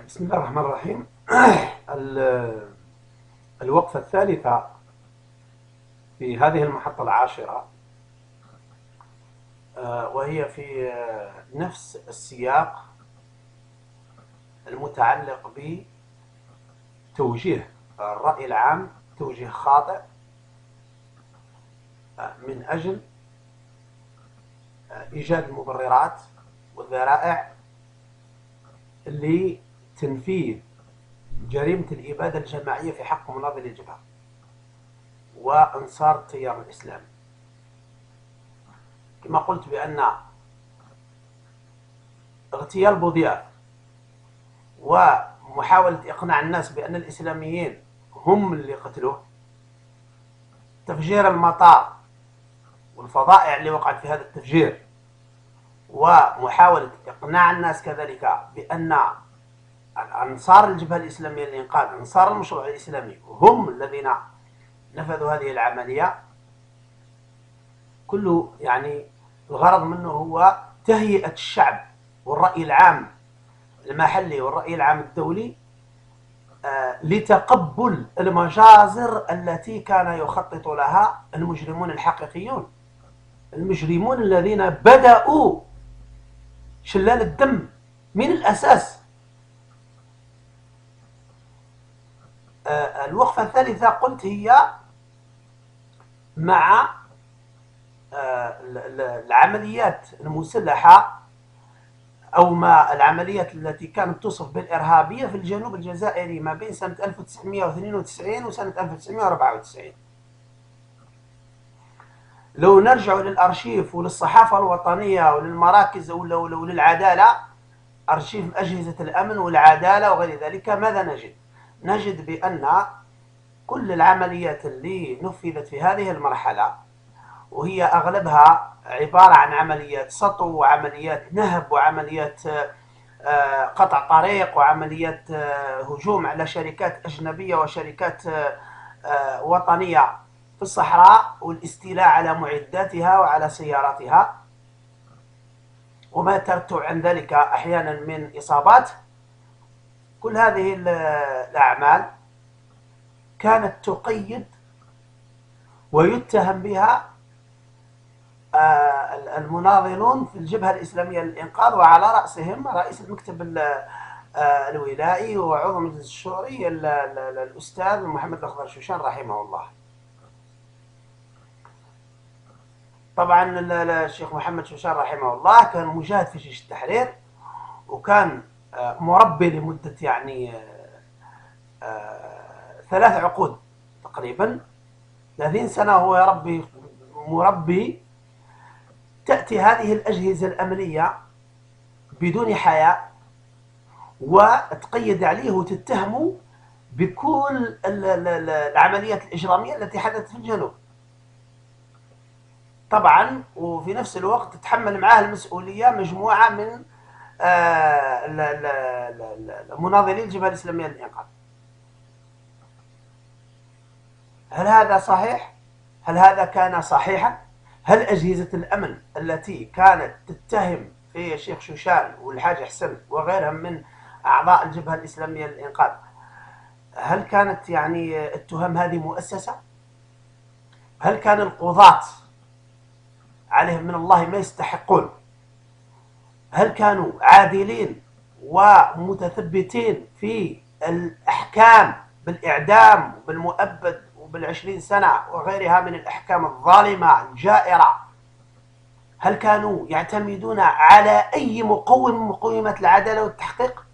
بسم الله الرحمن الرحيم. الوقفة الثالثة في هذه المحطة العاشرة، وهي في نفس السياق المتعلق بتوجيه الرأي العام توجيه خاطئ من أجل إيجاد المبررات والذرائع لتنفيذ جريمة الإبادة الجماعية في حق مناضلي الجبهة وأنصار التيار الإسلامي. كما قلت بأن اغتيال بوضياف ومحاولة إقناع الناس بأن الإسلاميين هم اللي قتلوه، تفجير المطار والفظائع اللي وقعت في هذا التفجير، ومحاولة إقناع الناس كذلك بأن أنصار الجبهة الإسلامية للإنقاذ، أنصار المشروع الإسلامي، هم الذين نفذوا هذه العملية. كله الغرض منه هو تهيئة الشعب والرأي العام المحلي والرأي العام الدولي لتقبل المجازر التي كان يخطط لها المجرمون الحقيقيون، المجرمون الذين بدأوا شلال الدم من الأساس. الوقفة الثالثة قلت هي مع العمليات المسلحة أو ما العمليات التي كانت توصف بالإرهابية في الجنوب الجزائري ما بين سنة 1992 وسنة 1994. لو نرجع للأرشيف وللصحافة الوطنية وللمراكز وللعدالة، أرشيف أجهزة الأمن والعدالة وغير ذلك، ماذا نجد؟ نجد بأن كل العمليات اللي نفذت في هذه المرحلة، وهي أغلبها عبارة عن عمليات سطو وعمليات نهب وعمليات قطع طريق وعمليات هجوم على شركات أجنبية وشركات وطنية في الصحراء، والاستيلاء على معداتها وعلى سياراتها، وما ترتب عن ذلك أحيانا من إصابات. كل هذه الأعمال كانت تقيد ويتهم بها المناضلون في الجبهة الإسلامية للإنقاذ، وعلى رأسهم رئيس المكتب الولائي وعضو مجلس الشوري الأستاذ محمد الأخضر شوشان رحمه الله. طبعا الشيخ محمد شوشان رحمه الله كان مجاهد في جيش التحرير، وكان مربي لمدة 3 عقود تقريبا، 30 سنة هو يربي مربي. تأتي هذه الأجهزة الأمنية بدون حياء وتقيد عليه وتتهمه بكل العمليات الإجرامية التي حدثت في الجنوب. طبعا وفي نفس الوقت تتحمل معاه المسؤولية مجموعة من مناضلي الجبهة الإسلامية للإنقاذ. هل هذا صحيح؟ هل هذا كان صحيحا؟ هل أجهزة الأمن التي كانت تتهم في الشيخ شوشان والحاج حسن وغيرهم من أعضاء الجبهة الإسلامية للإنقاذ، هل كانت التهم هذه مؤسسة؟ هل كان القضاة عليهم من الله ما يستحقون؟ هل كانوا عادلين ومتثبتين في الأحكام بالإعدام وبالمؤبد وبال20 سنة وغيرها من الأحكام الظالمة الجائرة؟ هل كانوا يعتمدون على أي مقوم من مقومات العدالة والتحقيق؟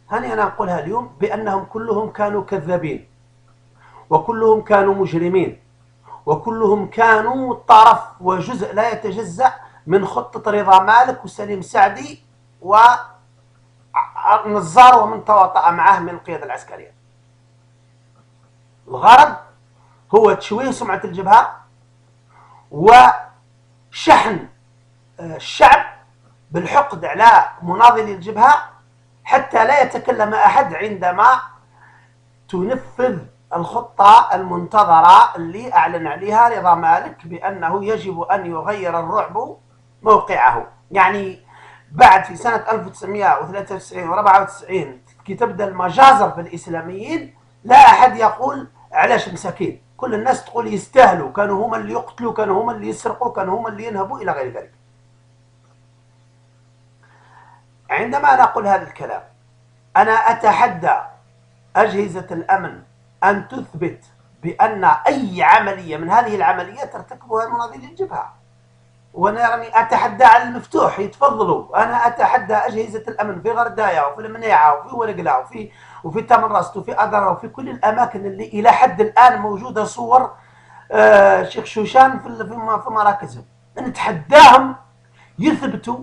هاني أنا أقولها اليوم بأنهم كلهم كانوا كذابين، وكلهم كانوا مجرمين، وكلهم كانوا طرف وجزء لا يتجزأ من خطة رضا مالك وسليم سعدي ونزار ومن تواطأ معه من القيادة العسكرية. الغرض هو تشويه سمعة الجبهة وشحن الشعب بالحقد على مناضلي الجبهة حتى لا يتكلم أحد عندما تنفذ الخطة المنتظرة اللي أعلن عليها رضا مالك بأنه يجب أن يغير الرعب موقعه. بعد في سنة 1993 و 94 كي تبدا المجازر في الإسلاميين، لا أحد يقول علاش مساكين، كل الناس تقول يستاهلوا، كانوا هما اللي يقتلوا، كانوا هما اللي يسرقوا، كانوا هما اللي ينهبوا إلى غير ذلك. عندما نقول هذا الكلام أنا أتحدى أجهزة الأمن أن تثبت بأن أي عملية من هذه العمليات ترتكبها المناضلين الجبهة، وأنا يعني أتحدى على المفتوح يتفضلوا. أنا أتحدى أجهزة الأمن في غردايا وفي المنيعة وفي ورقلة وفي تمرست وفي أدرا وفي كل الأماكن اللي إلى حد الآن موجودة صور شيخ شوشان في مراكزهم، نتحداهم يثبتوا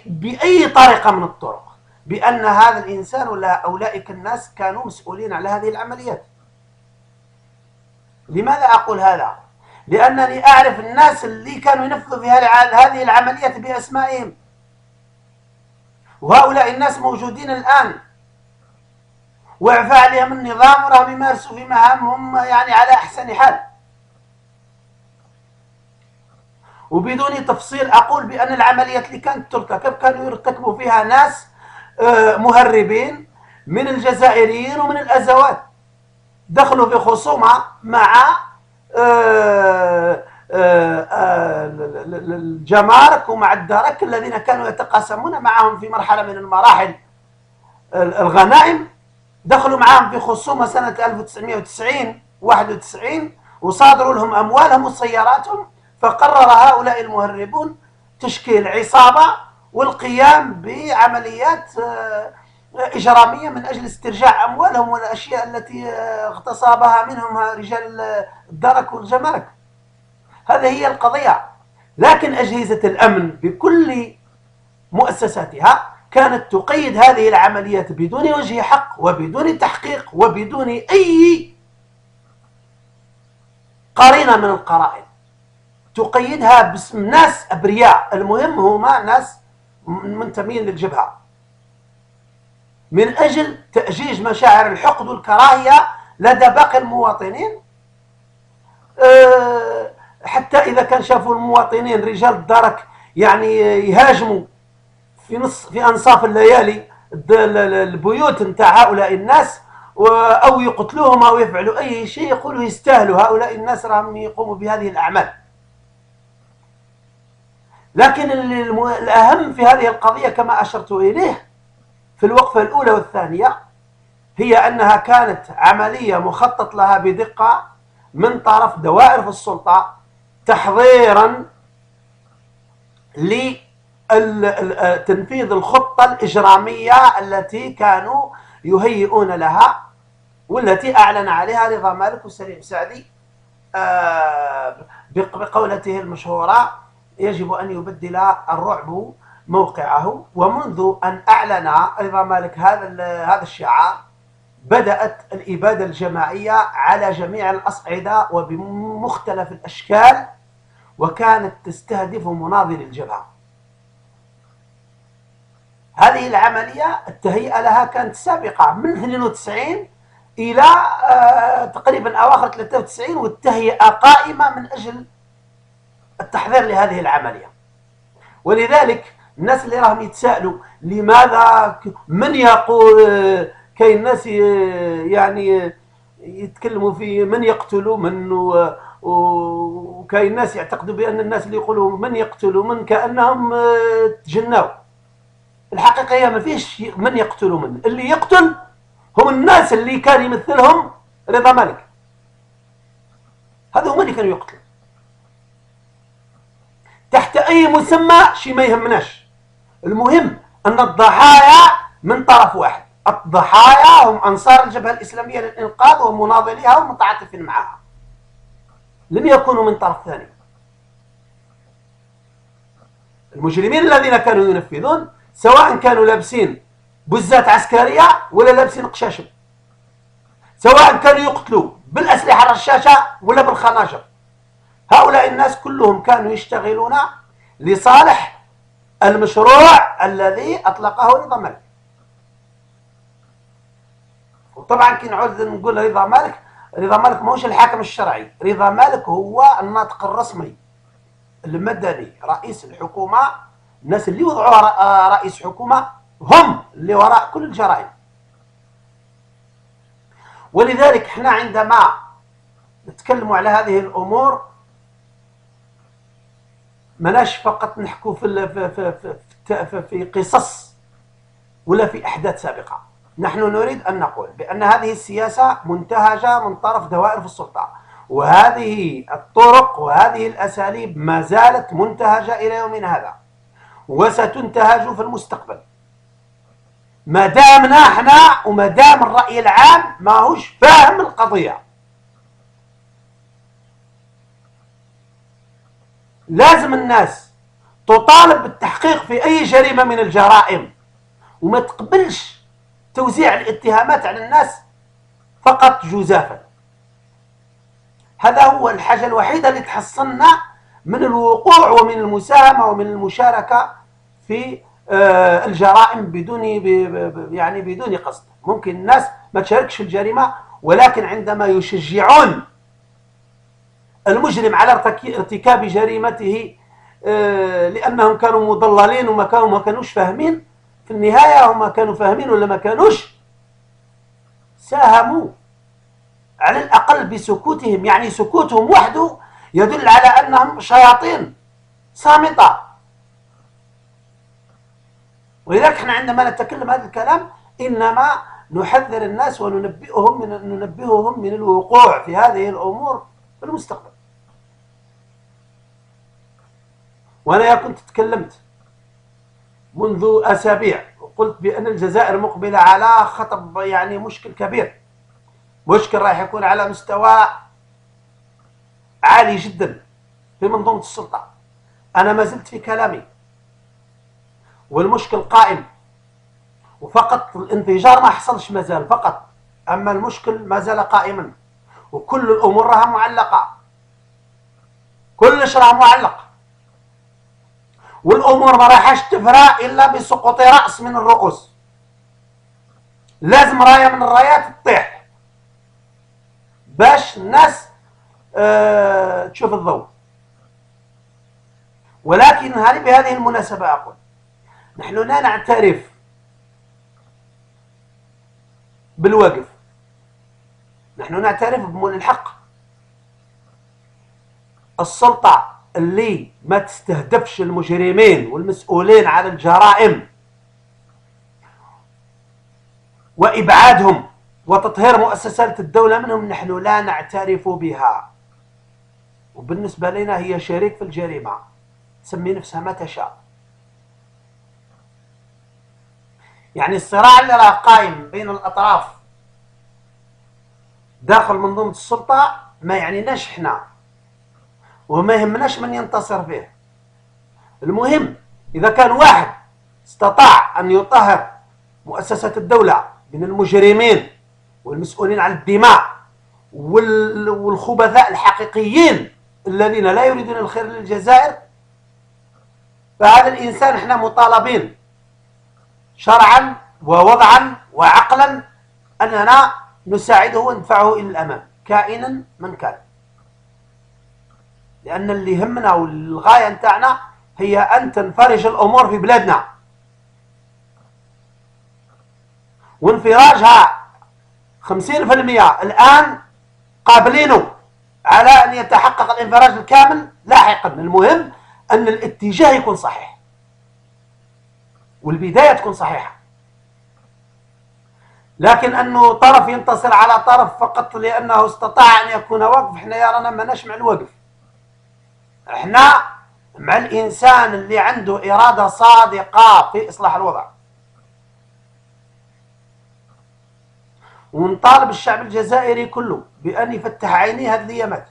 بأي طريقة من الطرق بأن هذا الإنسان ولا أولئك الناس كانوا مسؤولين على هذه العمليات. لماذا أقول هذا؟ لأنني أعرف الناس اللي كانوا ينفذوا في هذه العمليات بأسمائهم، وهؤلاء الناس موجودين الآن وإعفى عليهم النظام وراهم يمارسوا في مهامهم يعني على أحسن حال. وبدون تفصيل أقول بأن العمليات اللي كانت ترتكب كانوا يرتكبوا فيها ناس مهربين من الجزائريين ومن الأزوات، دخلوا في خصومة مع الجمارك ومع الدرك الذين كانوا يتقاسمون معهم في مرحلة من المراحل الغنائم، دخلوا معهم في خصومة سنة 1990 91 وصادروا لهم أموالهم وسياراتهم. فقرر هؤلاء المهربون تشكيل عصابة والقيام بعمليات إجرامية من أجل استرجاع أموالهم والأشياء التي اغتصبها منهم رجال الدرك والجمارك. هذه هي القضية. لكن أجهزة الأمن بكل مؤسساتها كانت تقيد هذه العمليات بدون وجه حق وبدون تحقيق وبدون أي قرينة من القرائن، تقيدها باسم ناس أبرياء، المهم هما ناس منتمين للجبهة، من أجل تأجيج مشاعر الحقد والكراهية لدى باقي المواطنين. حتى إذا كان شافوا المواطنين رجال الدرك يعني يهاجموا في أنصاف الليالي البيوت نتاع هؤلاء الناس أو يقتلوهم أو يفعلوا أي شيء، يقولوا يستاهلوا، هؤلاء الناس راهم يقوموا بهذه الأعمال. لكن الأهم في هذه القضية كما أشرت إليه في الوقفة الأولى والثانية هي أنها كانت عملية مخطط لها بدقة من طرف دوائر في السلطة تحضيرا لتنفيذ الخطة الإجرامية التي كانوا يهيئون لها والتي أعلن عليها رضا مالك وسليم سعدي بقولته المشهورة: يجب أن يبدل الرعب موقعه. ومنذ أن أعلن رضا مالك هذا الشعار بدأت الإبادة الجماعية على جميع الأصعدة وبمختلف الأشكال، وكانت تستهدف مناضلي الجبهة. هذه العملية التهيئة لها كانت سابقة من 92 إلى تقريبا أواخر 93، والتهيئة قائمة من أجل التحضير لهذه العملية. ولذلك الناس اللي راهم يتساءلوا لماذا من يقول، كاين الناس يعني يتكلموا في من يقتلوا من، وكاين الناس يعتقدوا بأن الناس اللي يقولوا من يقتلوا من كأنهم تجنوا. الحقيقة هي ما فيش من يقتلوا من، اللي يقتل هم الناس اللي كان يمثلهم رضا مالك، هذا هم اللي كانوا يقتلوا تحت أي مسمى. شي ما يهمناش، المهم أن الضحايا من طرف واحد، الضحايا هم أنصار الجبهة الإسلامية للإنقاذ ومناضليها ومتعاطفين معها، لم يكونوا من طرف ثاني. المجرمين الذين كانوا ينفذون سواء كانوا لابسين بزات عسكرية ولا لابسين قشاشم، سواء كانوا يقتلوا بالأسلحة الرشاشة ولا بالخناجر، هؤلاء الناس كلهم كانوا يشتغلون لصالح المشروع الذي أطلقه رضا مالك. وطبعا كي نعود نقول رضا مالك، رضا مالك ماهوش الحاكم الشرعي، رضا مالك هو الناطق الرسمي المدني رئيس الحكومة الناس اللي وضعوا رئيس حكومة هم اللي وراء كل الجرائم. ولذلك احنا عندما نتكلم على هذه الأمور مناش فقط نحكوا في قصص ولا في أحداث سابقة. نحن نريد أن نقول بأن هذه السياسة منتهجة من طرف دوائر في السلطة، وهذه الطرق وهذه الأساليب ما زالت منتهجة إلى يومنا هذا، وستنتهج في المستقبل ما دامنا احنا وما دام الرأي العام ما هوش فاهم القضية. لازم الناس تطالب بالتحقيق في أي جريمة من الجرائم، وما تقبلش توزيع الاتهامات على الناس فقط جزافا. هذا هو الحاجة الوحيدة اللي تحصلنا من الوقوع ومن المساهمة ومن المشاركة في الجرائم بدون قصد. ممكن الناس ما تشاركش في الجريمة، ولكن عندما يشجعون المجرم على ارتكاب جريمته لأنهم كانوا مضللين وما كانوش فاهمين، في النهاية هم كانوا فاهمين ولا ما كانوش، ساهموا على الأقل بسكوتهم. يعني سكوتهم وحده يدل على أنهم شياطين صامتة. ولذلك احنا عندما نتكلم هذا الكلام إنما نحذر الناس وننبههم من الوقوع في هذه الأمور في المستقبل. وأنا كنت تكلمت منذ أسابيع وقلت بأن الجزائر مقبلة على خطب مشكل كبير، مشكل راح يكون على مستوى عالي جدا في منظومة السلطة. أنا ما زلت في كلامي، والمشكل قائم، وفقط الانفجار ما حصلش مازال فقط، أما المشكل ما زال قائما، وكل الأمور راها معلقة، كلش راه معلق، والأمور ما راحش تفرى إلا بسقوط رأس من الرؤوس. لازم راية من الرايات تطيح باش الناس تشوف الضوء. ولكن بهذه المناسبة أقول نحن لا نعترف بالواقف، نحن نعترف بمول الحق. السلطة اللي ما تستهدفش المجرمين والمسؤولين على الجرائم وإبعادهم وتطهير مؤسسات الدولة منهم نحن لا نعترف بها، وبالنسبة لنا هي شريك في الجريمة، تسمي نفسها ما تشاء. يعني الصراع اللي راه قائم بين الأطراف داخل منظومة السلطة ما يعنيناش احنا، وما يهمناش من ينتصر فيه. المهم إذا كان واحد استطاع أن يطهر مؤسسات الدولة من المجرمين والمسؤولين عن الدماء والخبثاء الحقيقيين الذين لا يريدون الخير للجزائر، فهذا الإنسان احنا مطالبين شرعا ووضعا وعقلا أننا نساعده وندفعه إلى الأمام كائنا من كان. لأن اللي يهمنا والغاية نتاعنا هي أن تنفرج الأمور في بلادنا، وانفراجها 50% الآن قابلينه على أن يتحقق الانفراج الكامل لاحقا. المهم أن الاتجاه يكون صحيح والبداية تكون صحيحة، لكن أنه طرف ينتصر على طرف فقط لأنه استطاع أن يكون وقف، احنا يرانا ما نشمع الوقف. احنا مع الإنسان اللي عنده إرادة صادقة في إصلاح الوضع، ونطالب الشعب الجزائري كله بأن يفتح عينيه. هذه الأيامات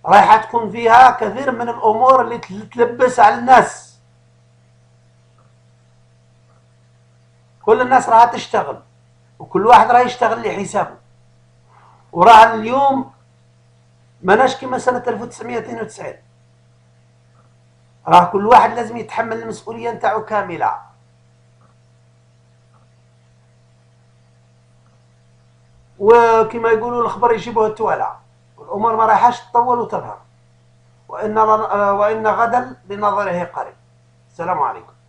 رايحة تكون فيها كثير من الأمور اللي تلبس على الناس. كل الناس راها تشتغل، وكل واحد راه يشتغل لحسابه، وراه اليوم ماناش كما سنة 1992. راه كل واحد لازم يتحمل المسؤولية نتاعو كاملة. وكما يقولوا الخبر يجيبوه التوالى، والأمور ما راحش تطول وتظهر، وإن غدا لنظره قريب. السلام عليكم.